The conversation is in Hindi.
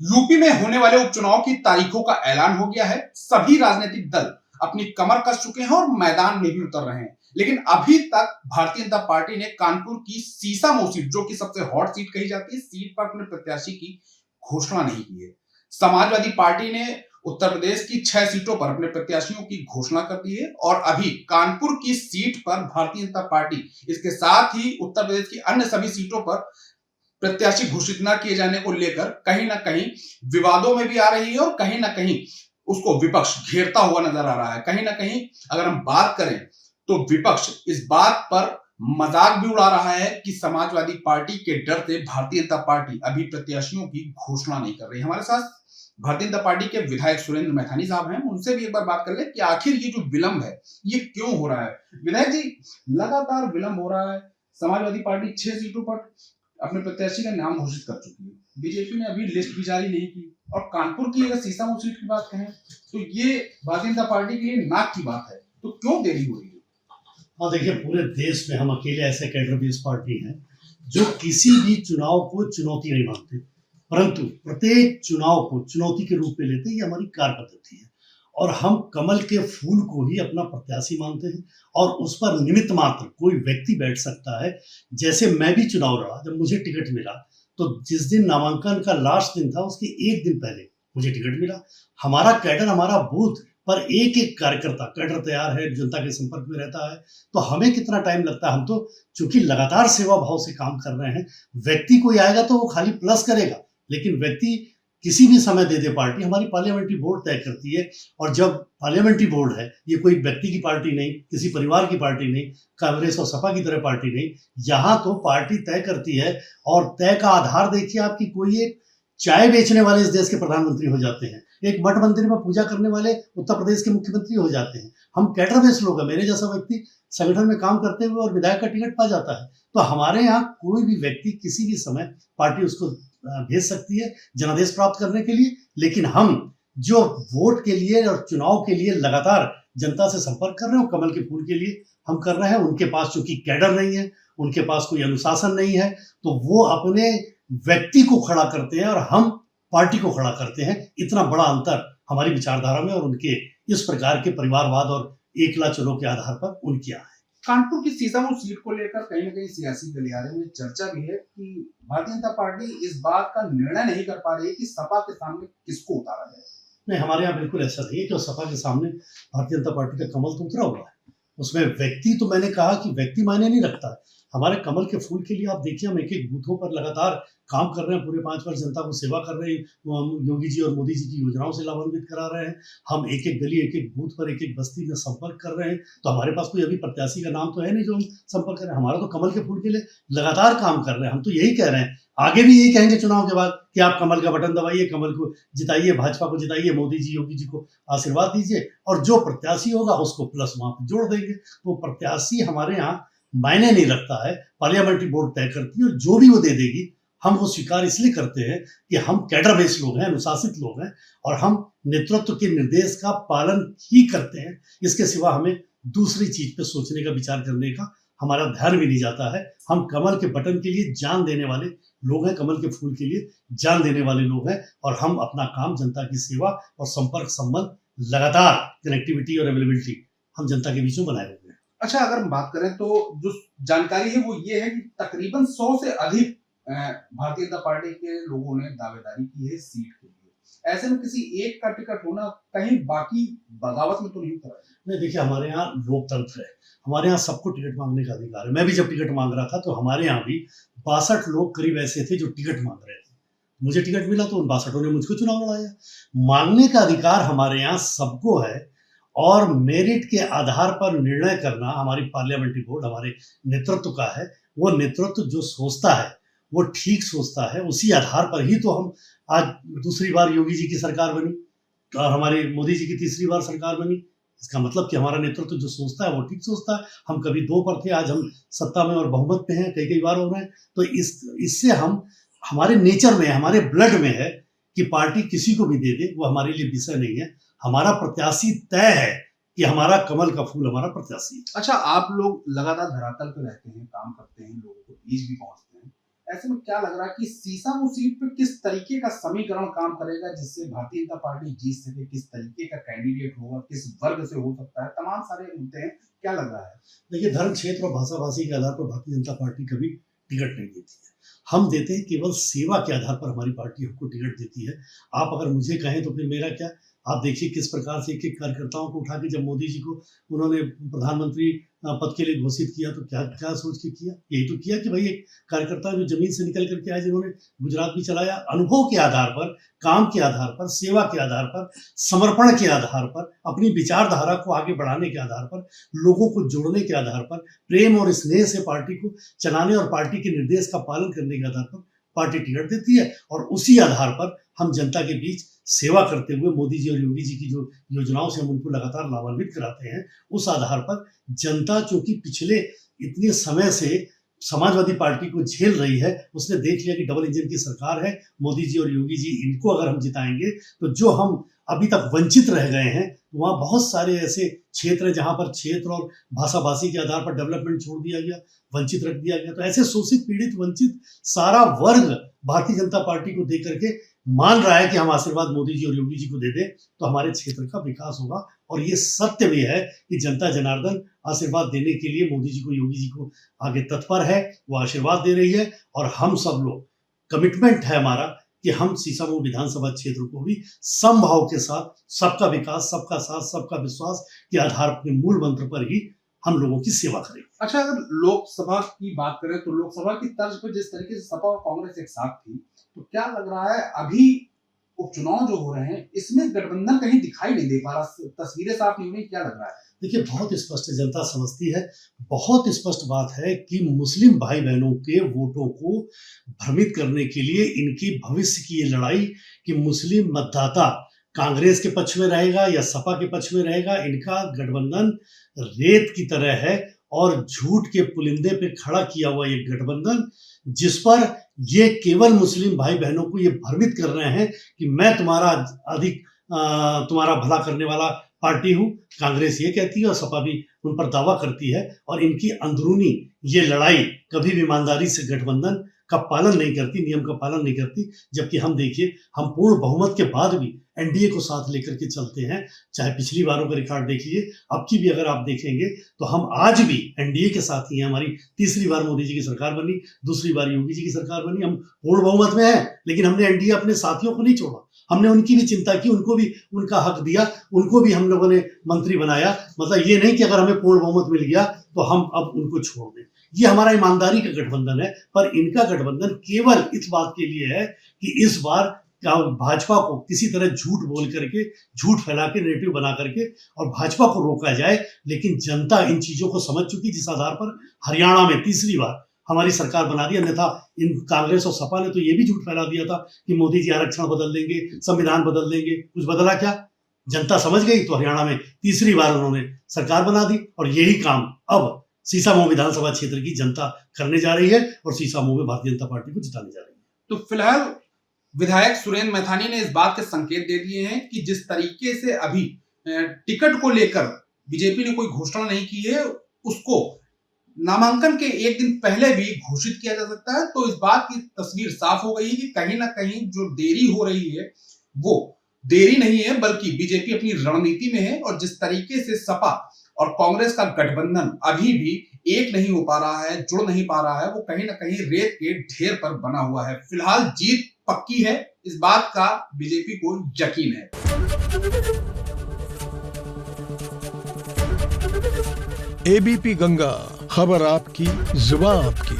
यूपी में होने वाले उपचुनाव की तारीखों का ऐलान हो गया है। सभी राजनीतिक दल अपनी कमर कस चुके हैं और मैदान में भी उतर रहे हैं, लेकिन अभी तक भारतीय जनता पार्टी ने कानपुर की सीसामऊ सीट, जो कि सबसे हॉट सीट कही जाती है, सीट पर अपने प्रत्याशी की घोषणा नहीं की है। समाजवादी पार्टी ने उत्तर प्रदेश की 6 सीटों पर अपने प्रत्याशियों की घोषणा कर दी है और अभी कानपुर की सीट पर भारतीय जनता पार्टी, इसके साथ ही उत्तर प्रदेश की अन्य सभी सीटों पर प्रत्याशी घोषित न किए जाने को लेकर कहीं ना कहीं विवादों में भी आ रही है और कहीं ना कहीं उसको विपक्ष घेरता हुआ नजर आ रहा है। कहीं ना कहीं अगर हम बात करें तो विपक्ष इस बात पर मजाक भी उड़ा रहा है कि समाजवादी पार्टी के डर से भारतीय जनता पार्टी अभी प्रत्याशियों की घोषणा नहीं कर रही। हमारे साथ भारतीय जनता पार्टी के विधायक सुरेंद्र मैथानी साहब हैं, उनसे भी एक बार बात कर ले कि आखिर ये जो विलंब है ये क्यों हो रहा है। विधायक जी, लगातार विलंब हो रहा है। समाजवादी पार्टी 6 सीटों पर अपने प्रत्याशी का नाम घोषित कर चुकी है, बीजेपी ने अभी लिस्ट भी जारी नहीं की, और कानपुर की अगर सीसामऊ सीट की बात करें तो ये भारतीय जनता पार्टी के लिए नाक की बात है, तो क्यों देरी हो रही है? हाँ, देखिए, पूरे देश में हम अकेले ऐसे कैडर बेस्ड पार्टी हैं जो किसी भी चुनाव को चुनौती नहीं मानते, परंतु प्रत्येक चुनाव को चुनौती के रूप में लेते। ये हमारी कार्य पद्धति है और हम कमल के फूल को ही अपना प्रत्याशी मानते हैं और उस पर निमित्त मात्र कोई व्यक्ति बैठ सकता है। जैसे मैं भी चुनाव लड़ा, जब मुझे टिकट मिला तो जिस दिन नामांकन का लास्ट दिन था उसके एक दिन पहले मुझे टिकट मिला। हमारा कैडर, हमारा बूथ पर एक एक कार्यकर्ता कैडर तैयार है, जनता के संपर्क में रहता है। तो हमें कितना टाइम लगता है? हम तो चूंकि लगातार सेवा भाव से काम कर रहे हैं। व्यक्ति कोई आएगा तो वो खाली प्लस करेगा, लेकिन व्यक्ति किसी भी समय दे दे पार्टी, हमारी पार्लियामेंट्री बोर्ड तय करती है। और जब पार्लियामेंट्री बोर्ड है, ये कोई व्यक्ति की पार्टी नहीं, किसी परिवार की पार्टी नहीं, कांग्रेस और सपा की तरह पार्टी नहीं। यहाँ तो पार्टी तय करती है और तय का आधार देखिए आपकी। कोई एक चाय बेचने वाले इस देश के प्रधानमंत्री हो जाते हैं, एक मठ मंदिर में पूजा करने वाले उत्तर प्रदेश के मुख्यमंत्री हो जाते हैं। हम कैडर बेस्ड लोग हैं। मेरे जैसा व्यक्ति संगठन में काम करते हुए और विधायक का टिकट पा जाता है। तो हमारे यहाँ कोई भी व्यक्ति किसी भी समय पार्टी उसको भेज सकती है जनादेश प्राप्त करने के लिए। लेकिन हम जो वोट के लिए और चुनाव के लिए लगातार जनता से संपर्क कर रहे हो, कमल के फूल के लिए हम कर रहे हैं। उनके पास चूंकि कैडर नहीं है, उनके पास कोई अनुशासन नहीं है, तो वो अपने व्यक्ति को खड़ा करते हैं और हम पार्टी को खड़ा करते हैं। इतना बड़ा अंतर हमारी विचारधारा में और उनके इस प्रकार के परिवारवाद और एकला चलो के आधार पर उनकी है। कानपुर की सीसामऊ सीट को लेकर कहीं ना कहीं सियासी गलियारे में चर्चा भी है कि भारतीय जनता पार्टी इस बात का निर्णय नहीं कर पा रही है कि सपा के सामने किसको उतारा जाए। नहीं, हमारे यहाँ बिल्कुल ऐसा नहीं है कि सपा के सामने भारतीय जनता पार्टी का कमल तो उतरा हुआ है। उसमें व्यक्ति, तो मैंने कहा कि व्यक्ति मायने नहीं रखता है। हमारे कमल के फूल के लिए आप देखिए, हम एक एक बूथों पर लगातार काम कर रहे हैं। पूरे 5 वर्ष जनता को सेवा कर रहे हैं। हम योगी जी और मोदी जी की योजनाओं से लाभान्वित करा रहे हैं। हम एक एक गली, एक एक बूथ पर, एक एक बस्ती में संपर्क कर रहे हैं। तो हमारे पास कोई अभी प्रत्याशी का नाम तो है नहीं जो हम संपर्क कर रहे हैं। हमारा तो कमल के फूल के लिए लगातार काम कर रहे हैं। हम तो यही कह रहे हैं, आगे भी यही कहेंगे चुनाव के बाद कि आप कमल का बटन दबाइए, कमल को जिताइए, भाजपा को जिताइए, मोदी जी, योगी जी को आशीर्वाद दीजिए और जो प्रत्याशी होगा उसको प्लस वहां पर जोड़ देंगे। तो प्रत्याशी हमारे यहाँ मायने नहीं रखता है, पार्लियामेंट्री बोर्ड तय करती है और जो भी वो दे देगी हम वो स्वीकार इसलिए करते हैं कि हम कैडर बेस्ड लोग हैं, अनुशासित लोग हैं और हम नेतृत्व के निर्देश का पालन ही करते हैं। इसके सिवा हमें दूसरी चीज पे सोचने का, विचार करने का हमारा ध्यान भी नहीं जाता है। हम कमल के बटन के लिए जान देने वाले लोग हैं, कमल के फूल के लिए जान देने वाले लोग हैं और हम अपना काम, जनता की सेवा और संपर्क संबंध लगातार, कनेक्टिविटी और अवेलेबिलिटी हम जनता के बीच में बनाए हुए हैं। अच्छा, अगर हम बात करें तो जो जानकारी है वो ये है कि तकरीबन 100 से अधिक भारतीय जनता पार्टी के लोगों ने दावेदारी की है सीट के लिए। ऐसे में किसी एक का टिकट होना कहीं बाकी बगावत में तो नहीं उतरा? नहीं, देखिए, हमारे यहाँ लोकतंत्र है। हमारे यहाँ सबको टिकट मांगने का अधिकार है। मैं भी जब टिकट मांग रहा था तो हमारे यहाँ भी 62 लोग करीब ऐसे थे जो टिकट मांग रहे थे। मुझे टिकट मिला तो उन 62 ने मुझको चुनाव लड़ाया। मांगने का अधिकार हमारे यहाँ सबको है और मेरिट के आधार पर निर्णय करना हमारी पार्लियामेंट्री बोर्ड, हमारे नेतृत्व का है। वो नेतृत्व जो सोचता है वो ठीक सोचता है। उसी आधार पर ही तो हम आज दूसरी बार योगी जी की सरकार बनी और हमारी मोदी जी की तीसरी बार सरकार बनी। इसका मतलब कि हमारा नेतृत्व जो सोचता है वो ठीक सोचता है। हम कभी 2 पर थे, आज हम सत्ता में और बहुमत में हैं, कई बार हो रहे हैं। तो इससे हम, हमारे नेचर में, हमारे ब्लड में है कि पार्टी किसी को भी दे दे, वो हमारे लिए विषय नहीं है। हमारा प्रत्याशी तय है कि हमारा कमल का फूल हमारा प्रत्याशी। अच्छा, आप लोग लगातार धरातल पे रहते हैं, काम करते हैं, लोगों को बीच भी पहुंचते हैं, ऐसे में क्या लग रहा है कि सीसामऊ सीट पे किस तरीके का समीकरण काम करेगा जिससे भारतीय जनता पार्टी जीत सके, किस तरीके का कैंडिडेट होगा, किस वर्ग से हो सकता है, तमाम सारे मुद्दे हैं, क्या लग रहा है? देखिए, धर्म क्षेत्र और भाषा भाषी के आधार पर भारतीय जनता पार्टी कभी टिकट नहीं देती है। हम देते हैं केवल सेवा के आधार पर हमारी पार्टी हमको टिकट देती है। आप अगर मुझे कहें तो फिर मेरा क्या? आप देखिए किस प्रकार से एक-एक कार्यकर्ताओं को उठा के जब मोदी जी को उन्होंने प्रधानमंत्री पद के लिए घोषित किया तो क्या क्या सोच के किया? यही तो किया कि भाई एक कार्यकर्ता जो जमीन से निकल कर के आए, जिन्होंने गुजरात भी चलाया, अनुभव के आधार पर, काम के आधार पर, सेवा के आधार पर, समर्पण के आधार पर, अपनी विचारधारा को आगे बढ़ाने के आधार पर, लोगों को जोड़ने के आधार पर, प्रेम और स्नेह से पार्टी को चलाने और पार्टी के निर्देश का पालन करने के आधार पर पार्टी टिकट देती है। और उसी आधार पर हम जनता के बीच सेवा करते हुए मोदी जी और योगी जी की जो योजनाओं से हम उनको लगातार लाभान्वित कराते हैं, उस आधार पर जनता चूंकि पिछले इतने समय से समाजवादी पार्टी को झेल रही है, उसने देख लिया कि डबल इंजन की सरकार है, मोदी जी और योगी जी, इनको अगर हम जिताएंगे तो जो हम अभी तक वंचित रह गए हैं, वहाँ बहुत सारे ऐसे क्षेत्र हैं जहाँ पर क्षेत्र और भाषा भाषी के आधार पर डेवलपमेंट छोड़ दिया गया, वंचित रख दिया गया। तो ऐसे शोषित, पीड़ित, वंचित सारा वर्ग भारतीय जनता पार्टी को देख करके मान रहा है कि हम आशीर्वाद मोदी जी और योगी जी को दे दें तो हमारे क्षेत्र का विकास होगा। और ये सत्य भी है कि जनता जनार्दन आशीर्वाद देने के लिए मोदी जी को, योगी जी को आगे तत्पर है, वो आशीर्वाद दे रही है। और हम सब लोग, कमिटमेंट है हमारा कि हम सीसामऊ विधानसभा क्षेत्र को भी समभाव के साथ, सबका विकास, सबका साथ, सबका विश्वास के आधार पर, मूल मंत्र पर ही हम लोगों की सेवा करें। अच्छा, अगर लोकसभा की बात करें तो लोकसभा की तर्ज पर जिस तरीके से सपा और कांग्रेस एक साथ थी, तो क्या लग रहा है अभी उपचुनाव जो हो रहे हैं इसमें गठबंधन कहीं दिखाई नहीं दे पा रहा, तस्वीरें साफ नहीं हुई, क्या लग रहा है? देखिए, बहुत स्पष्ट जनता समझती है, बहुत स्पष्ट बात है कि मुस्लिम भाई बहनों के वोटों को भ्रमित करने के लिए इनकी भविष्य की ये लड़ाई कि मुस्लिम मतदाता कांग्रेस के पक्ष में रहेगा या सपा के पक्ष में रहेगा, इनका गठबंधन रेत की तरह है और झूठ के पुलिंदे पे खड़ा किया हुआ ये गठबंधन, जिस पर ये केवल मुस्लिम भाई बहनों को ये भ्रमित कर रहे हैं कि मैं तुम्हारा तुम्हारा भला करने वाला पार्टी हूं। कांग्रेस ये कहती है और सपा भी उन पर दावा करती है, और इनकी अंदरूनी ये लड़ाई कभी भी ईमानदारी से गठबंधन का पालन नहीं करती, नियम का पालन नहीं करती। जबकि हम देखिए, हम पूर्ण बहुमत के बाद भी एनडीए को साथ लेकर के चलते हैं। चाहे पिछली बारों का रिकॉर्ड देखिए, अब की भी अगर आप देखेंगे तो हम आज भी एनडीए के साथ ही हैं। हमारी तीसरी बार मोदी जी की सरकार बनी, दूसरी बार योगी जी की सरकार बनी, हम पूर्ण बहुमत में हैं, लेकिन हमने एनडीए अपने साथियों को नहीं छोड़ा। हमने उनकी भी चिंता की, उनको भी उनका हक दिया, उनको भी हम लोगों ने मंत्री बनाया। मतलब ये नहीं कि अगर हमें पूर्ण बहुमत मिल गया तो हम अब उनको छोड़ दें। ये हमारा ईमानदारी का गठबंधन है। पर इनका गठबंधन केवल इस बात के लिए है कि इस बार भाजपा को किसी तरह झूठ बोल करके, झूठ फैला के, नेरेटिव बना करके और भाजपा को रोका जाए। लेकिन जनता इन चीजों को समझ चुकी, जिस आधार पर हरियाणा में तीसरी बार हमारी सरकार बना दी। अन्यथा इन कांग्रेस और सपा ने तो ये भी झूठ फैला दिया था कि मोदी जी आरक्षण बदल देंगे, संविधान बदल देंगे। कुछ बदला क्या? जनता समझ गई तो हरियाणा में तीसरी बार उन्होंने सरकार बना दी। और यही काम अब सीसामऊ विधानसभा क्षेत्र की जनता करने जा रही है और सीसामऊ में भारतीय जनता पार्टी को जिताने जा रही है। तो फिलहाल विधायक सुरेंद्र मैथानी ने इस बात के संकेत दे दिए हैं कि जिस तरीके से अभी टिकट को लेकर बीजेपी ने कोई घोषणा नहीं की है, उसको नामांकन के एक दिन पहले भी घोषित किया जा सकता है। तो इस बात की तस्वीर साफ हो गई है कि कहीं ना कहीं जो देरी हो रही है वो देरी नहीं है, बल्कि बीजेपी अपनी रणनीति में है। और जिस तरीके से सपा और कांग्रेस का गठबंधन अभी भी एक नहीं हो पा रहा है, जुड़ नहीं पा रहा है, वो कहीं ना कहीं रेत के ढेर पर बना हुआ है। फिलहाल जीत पक्की है, इस बात का बीजेपी को यकीन है। एबीपी गंगा, खबर आपकी, जुबान आपकी।